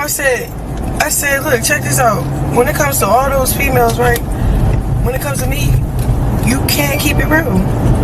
I said, look, check this out. When it comes to all those females, right? When it comes to me, you can't keep it real.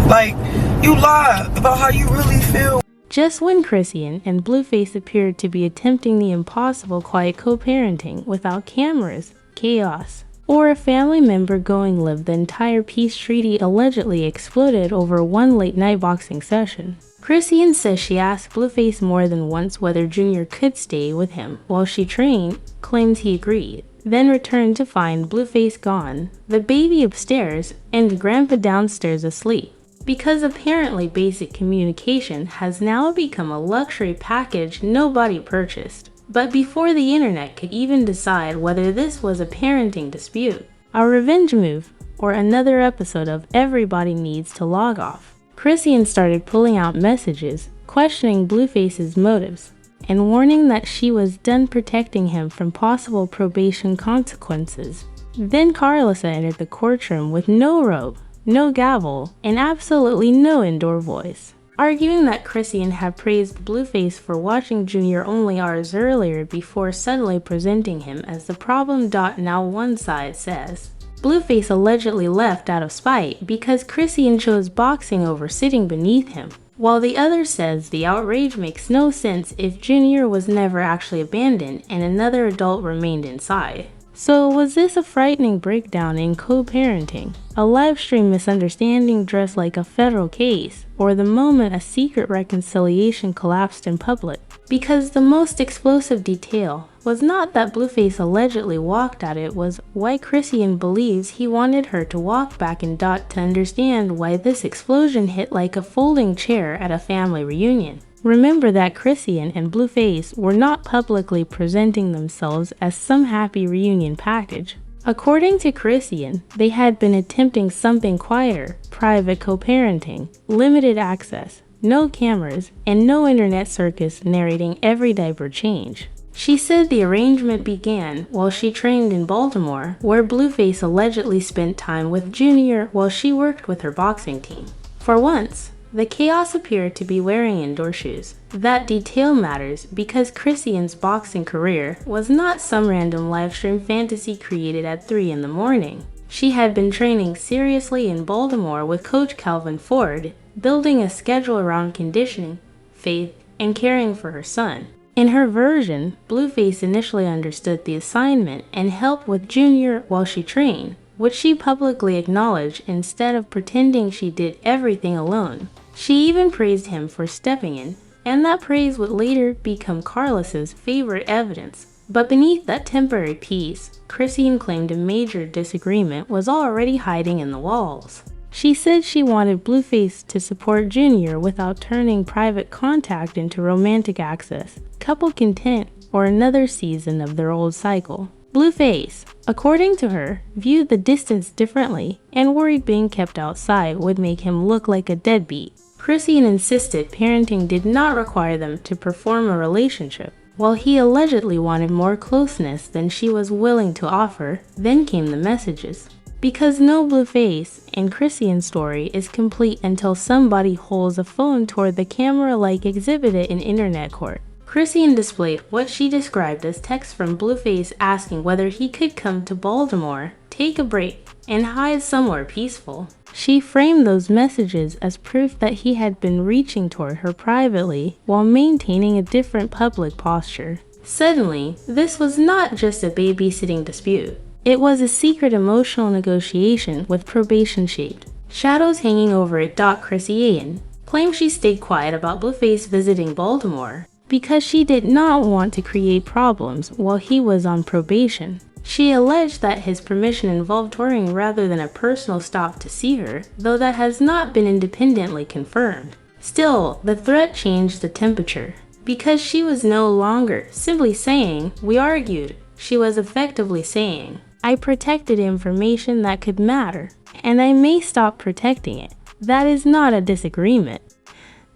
Like, you lie about how you really feel. Just when Chrisean and Blueface appeared to be attempting the impossible quiet co-parenting without cameras, chaos, or a family member going live, the entire peace treaty allegedly exploded over one late-night boxing session. Chrisean says she asked Blueface more than once whether Junior could stay with him while she trained, claims he agreed, then returned to find Blueface gone, the baby upstairs, and Grandpa downstairs asleep. Because apparently basic communication has now become a luxury package nobody purchased. But before the internet could even decide whether this was a parenting dispute, a revenge move, or another episode of Everybody Needs to Log Off, Chrisean started pulling out messages, questioning Blueface's motives, and warning that she was done protecting him from possible probation consequences. Then Karlissa entered the courtroom with no robe, no gavel, and absolutely no indoor voice, arguing that Chrisean had praised Blueface for watching Junior only hours earlier before suddenly presenting him as the problem. Now one side says Blueface allegedly left out of spite because Chrisean chose boxing over sitting beneath him, while the other says the outrage makes no sense if Junior was never actually abandoned and another adult remained inside. So was this a frightening breakdown in co-parenting, a live-stream misunderstanding dressed like a federal case, or the moment a secret reconciliation collapsed in public? Because the most explosive detail was not that Blueface allegedly walked at it, was why Chrisean believes he wanted her to walk back and to understand why this explosion hit like a folding chair at a family reunion. Remember that Chrisean and Blueface were not publicly presenting themselves as some happy reunion package. According to Chrisean, they had been attempting something quieter, private co-parenting, limited access, no cameras, and no internet circus narrating every diaper change. She said the arrangement began while she trained in Baltimore, where Blueface allegedly spent time with Junior while she worked with her boxing team. For once, the chaos appeared to be wearing indoor shoes. That detail matters because Chrisean's boxing career was not some random livestream fantasy created at 3 in the morning. She had been training seriously in Baltimore with Coach Calvin Ford, building a schedule around conditioning, faith, and caring for her son. In her version, Blueface initially understood the assignment and helped with Junior while she trained, which she publicly acknowledged instead of pretending she did everything alone. She even praised him for stepping in, and that praise would later become Karlissa's favorite evidence. But beneath that temporary peace, Chrisean claimed a major disagreement was already hiding in the walls. She said she wanted Blueface to support Junior without turning private contact into romantic access, couple content, or another season of their old cycle. Blueface, according to her, viewed the distance differently and worried being kept outside would make him look like a deadbeat. Chrisean insisted parenting did not require them to perform a relationship, while he allegedly wanted more closeness than she was willing to offer. Then came the messages. Because no Blueface and Chrisean's story is complete until somebody holds a phone toward the camera like exhibited in internet court. Chrisean displayed what she described as texts from Blueface asking whether he could come to Baltimore, take a break, and hide somewhere peaceful. She framed those messages as proof that he had been reaching toward her privately while maintaining a different public posture. Suddenly, this was not just a babysitting dispute. It was a secret emotional negotiation with probation shaped shadows hanging over it. Chrisean claimed she stayed quiet about Blueface visiting Baltimore because she did not want to create problems while he was on probation. She alleged that his permission involved touring rather than a personal stop to see her, though that has not been independently confirmed. Still, the threat changed the temperature. Because she was no longer simply saying, "We argued," she was effectively saying, "I protected information that could matter, and I may stop protecting it." That is not a disagreement.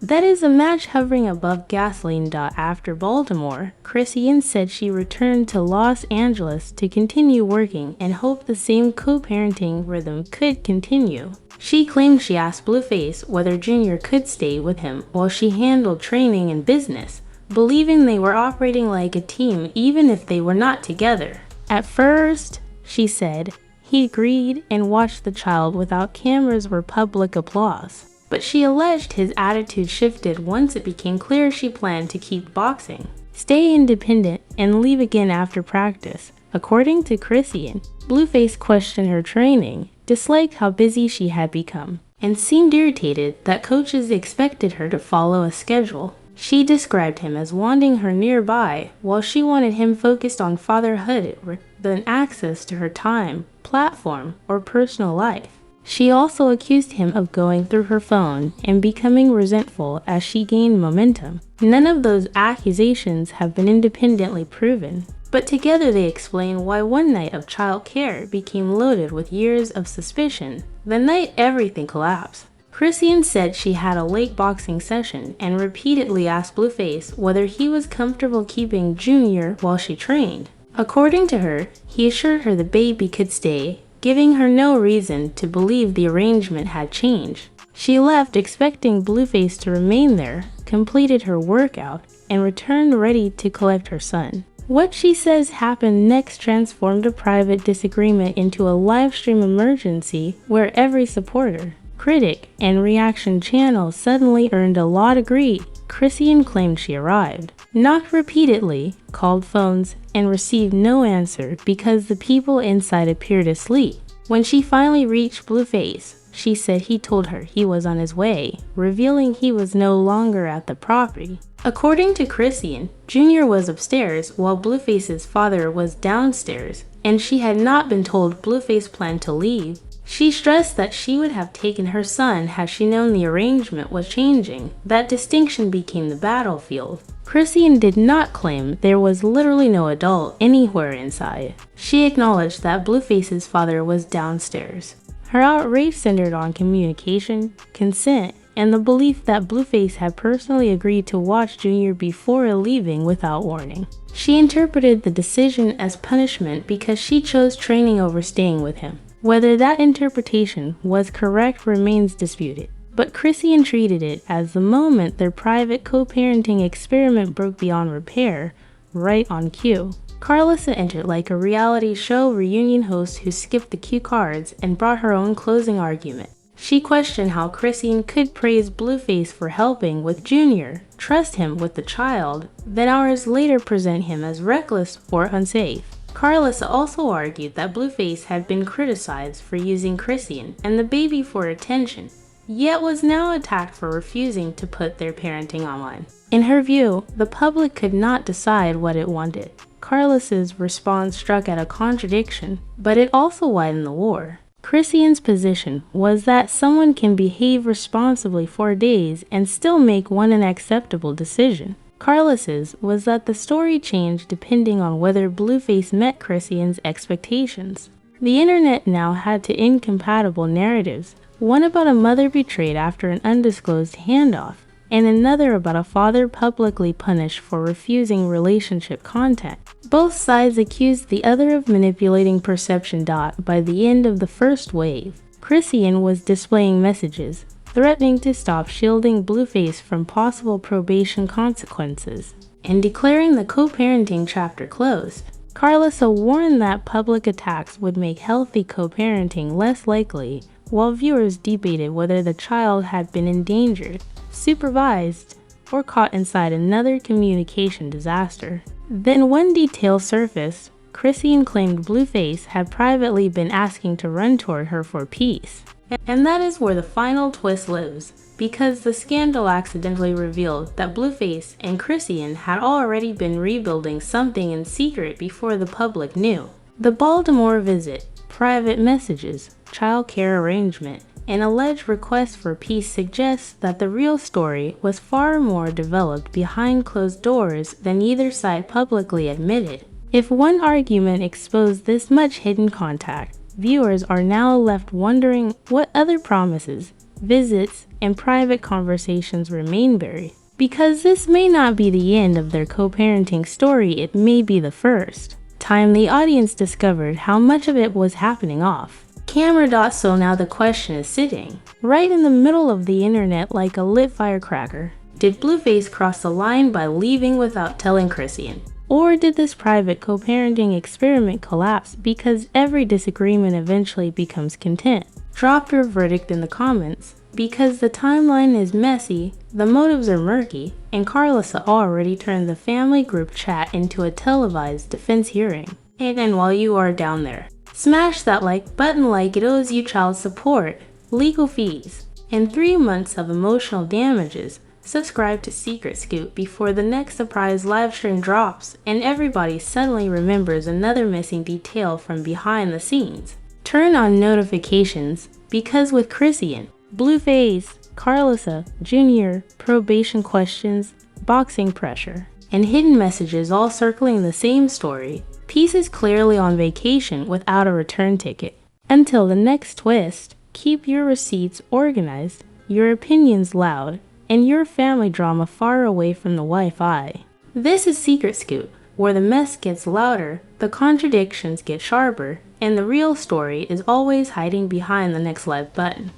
That is a match hovering above gasoline. After Baltimore, Chrisean said she returned to Los Angeles to continue working and hoped the same co-parenting rhythm could continue. She claimed she asked Blueface whether Junior could stay with him while she handled training and business, believing they were operating like a team even if they were not together. At first, she said, he agreed and watched the child without cameras or public applause. But she alleged his attitude shifted once it became clear she planned to keep boxing, stay independent, and leave again after practice. According to Chrisean, Blueface questioned her training, disliked how busy she had become, and seemed irritated that coaches expected her to follow a schedule. She described him as wanting her nearby, while she wanted him focused on fatherhood rather than access to her time, platform, or personal life. She also accused him of going through her phone and becoming resentful as she gained momentum. None of those accusations have been independently proven, but together they explain why one night of child care became loaded with years of suspicion, the night everything collapsed. Chrisean said she had a late boxing session and repeatedly asked Blueface whether he was comfortable keeping Junior while she trained. According to her, he assured her the baby could stay, giving her no reason to believe the arrangement had changed. She left expecting Blueface to remain there, completed her workout, and returned ready to collect her son. What she says happened next transformed a private disagreement into a live stream emergency where every supporter, critic, and reaction channel suddenly earned a lot of greed. Chrisean claimed she arrived, knocked repeatedly, called phones, and received no answer because the people inside appeared asleep. When she finally reached Blueface, she said he told her he was on his way, revealing he was no longer at the property. According to Chrisean, Junior was upstairs while Blueface's father was downstairs, and she had not been told Blueface planned to leave. She stressed that she would have taken her son had she known the arrangement was changing. That distinction became the battlefield. Chrisean did not claim there was literally no adult anywhere inside. She acknowledged that Blueface's father was downstairs. Her outrage centered on communication, consent, and the belief that Blueface had personally agreed to watch Junior before leaving without warning. She interpreted the decision as punishment because she chose training over staying with him. Whether that interpretation was correct remains disputed, but Chrisean treated it as the moment their private co-parenting experiment broke beyond repair, right on cue. Karlissa entered like a reality show reunion host who skipped the cue cards and brought her own closing argument. She questioned how Chrisean could praise Blueface for helping with Junior, trust him with the child, then hours later present him as reckless or unsafe. Karlissa also argued that Blueface had been criticized for using Chrisean and the baby for attention, yet was now attacked for refusing to put their parenting online. In her view, the public could not decide what it wanted. Karlissa's response struck at a contradiction, but it also widened the war. Chrisean's position was that someone can behave responsibly for days and still make one unacceptable decision. Karlissa's was that the story changed depending on whether Blueface met Chrisean's expectations. The internet now had two incompatible narratives, one about a mother betrayed after an undisclosed handoff, and another about a father publicly punished for refusing relationship content. Both sides accused the other of manipulating perception. By the end of the first wave, Chrisean was displaying messages, threatening to stop shielding Blueface from possible probation consequences, and declaring the co-parenting chapter closed. Karlissa warned that public attacks would make healthy co-parenting less likely, while viewers debated whether the child had been endangered, supervised, or caught inside another communication disaster. Then one detail surfaced. Chrisean claimed Blueface had privately been asking to run toward her for peace. And that is where the final twist lives, because the scandal accidentally revealed that Blueface and Chrisean had already been rebuilding something in secret before the public knew. The Baltimore visit, private messages, child care arrangement, and alleged request for peace suggests that the real story was far more developed behind closed doors than either side publicly admitted. If one argument exposed this much hidden contact, viewers are now left wondering what other promises, visits, and private conversations remain buried. Because this may not be the end of their co-parenting story, it may be the first time the audience discovered how much of it was happening off camera. So now the question is sitting right in the middle of the internet like a lit firecracker. Did Blueface cross the line by leaving without telling Chrisean? Or did this private co-parenting experiment collapse because every disagreement eventually becomes content? Drop your verdict in the comments, because the timeline is messy, the motives are murky, and Karlissa already turned the family group chat into a televised defense hearing. And while you are down there, smash that like button like it owes you child support, legal fees, and 3 months of emotional damages. Subscribe to Secret Scoop before the next surprise livestream drops and everybody suddenly remembers another missing detail from behind the scenes. Turn on notifications, because with Chrisean, Blueface, Karlissa, Jr., probation questions, boxing pressure, and hidden messages all circling the same story, Peace is clearly on vacation without a return ticket. Until the next twist, keep your receipts organized, your opinions loud, and your family drama far away from the Wi-Fi. This is Secret Scoop, where the mess gets louder, the contradictions get sharper, and the real story is always hiding behind the next live button.